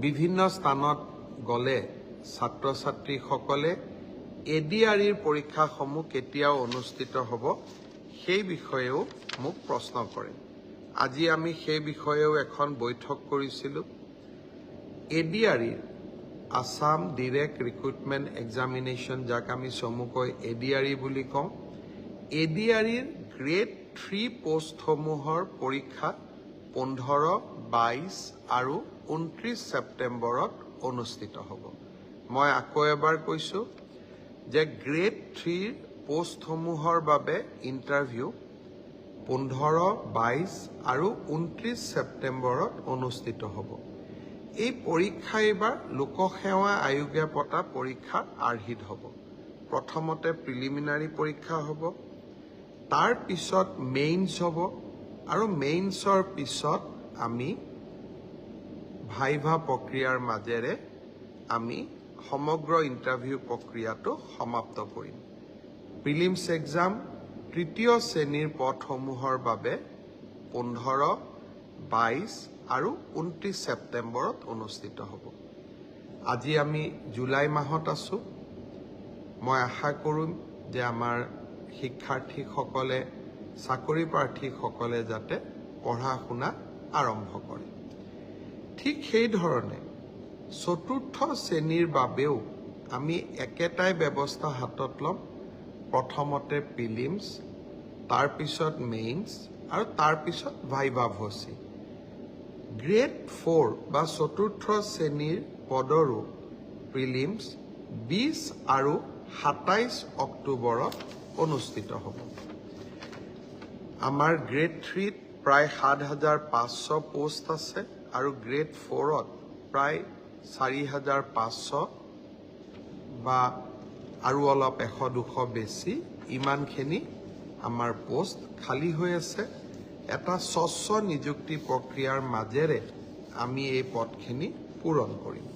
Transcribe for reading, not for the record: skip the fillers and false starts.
বিভিন্ন স্থানত গলে ছাত্ৰ ছাত্ৰীসকলে এডিআৰইৰ পৰীক্ষাসমূহ কেতিয়া অনুষ্ঠিত হ'ব সেই বিষয়েও মোক প্ৰশ্ন কৰে। আজি আমি সেই বিষয়েও এখন বৈঠক কৰিছিলোঁ। এডিআৰইৰ আসাম ডিৰেক্ট ৰিক্ৰুটমেণ্ট এক্সামিনেশ্যন, যাক আমি চমুকৈ এডিআৰই বুলি কওঁ, এডিআৰইৰ গ্ৰেড 3 পোষ্টসমূহৰ পৰীক্ষা 15, 22 আৰু 29 ছেপ্টেম্বৰত অনুষ্ঠিত হ'ব। মই আকৌ এবাৰ কৈছোঁ যে গ্ৰেড 3 পোষ্টসমূহৰ বাবে ইণ্টাৰভিউ 15, 22 আৰু 29 ছেপ্টেম্বৰত অনুষ্ঠিত হ'ব। এই পৰীক্ষা এইবাৰ লোকসেৱা আয়োগে পতা পৰীক্ষাৰ আৰ্হিত হ'ব। প্ৰথমতে প্ৰিলিমিনাৰী পৰীক্ষা হ'ব, তাৰ পিছত মেইনছ হ'ব, আৰু মেইনছৰ পিছত আমি ভাইভা প্ৰক্ৰিয়াৰ মাজেৰে আমি সমগ্ৰ ইণ্টাৰভিউ প্ৰক্ৰিয়াটো সমাপ্ত কৰিম। প্ৰিলিমছ এক্সাম তৃতীয় শ্ৰেণীৰ পদসমূহৰ বাবে 15, 22 আৰু 29 ছেপ্টেম্বৰত অনুষ্ঠিত হ'ব। আজি আমি জুলাই মাহত আছোঁ। মই আশা কৰিম যে আমাৰ শিক্ষাৰ্থীসকলে, চাকৰি প্ৰাৰ্থীসকলে যাতে পঢ়া শুনা আৰম্ভ কৰে। ঠিক সেইধৰণে চতুৰ্থ শ্ৰেণীৰ বাবেও আমি একেটাই ব্যৱস্থা হাতত ল'ম। প্ৰথমতে প্ৰিলিমছ, তাৰপিছত মেইনছ আৰু তাৰপিছত ভাইভা ভচি। গ্ৰেড 4 বা চতুৰ্থ শ্ৰেণীৰ পদৰো প্ৰিলিমছ 20 আৰু 27 অক্টোবৰত অনুষ্ঠিত হ'ব। আমাৰ গ্ৰেড 3ত প্ৰায় 7,500 পোষ্ট আছে আৰু গ্ৰেড 4ত প্ৰায় 4,500 বা আৰু অলপ 100-200 বেছি, ইমানখিনি আমাৰ পোষ্ট খালী হৈ আছে। এটা স্বচ্ছ নিযুক্তি প্ৰক্ৰিয়াৰ মাজেৰে আমি এই পদখিনি পূৰণ কৰিম।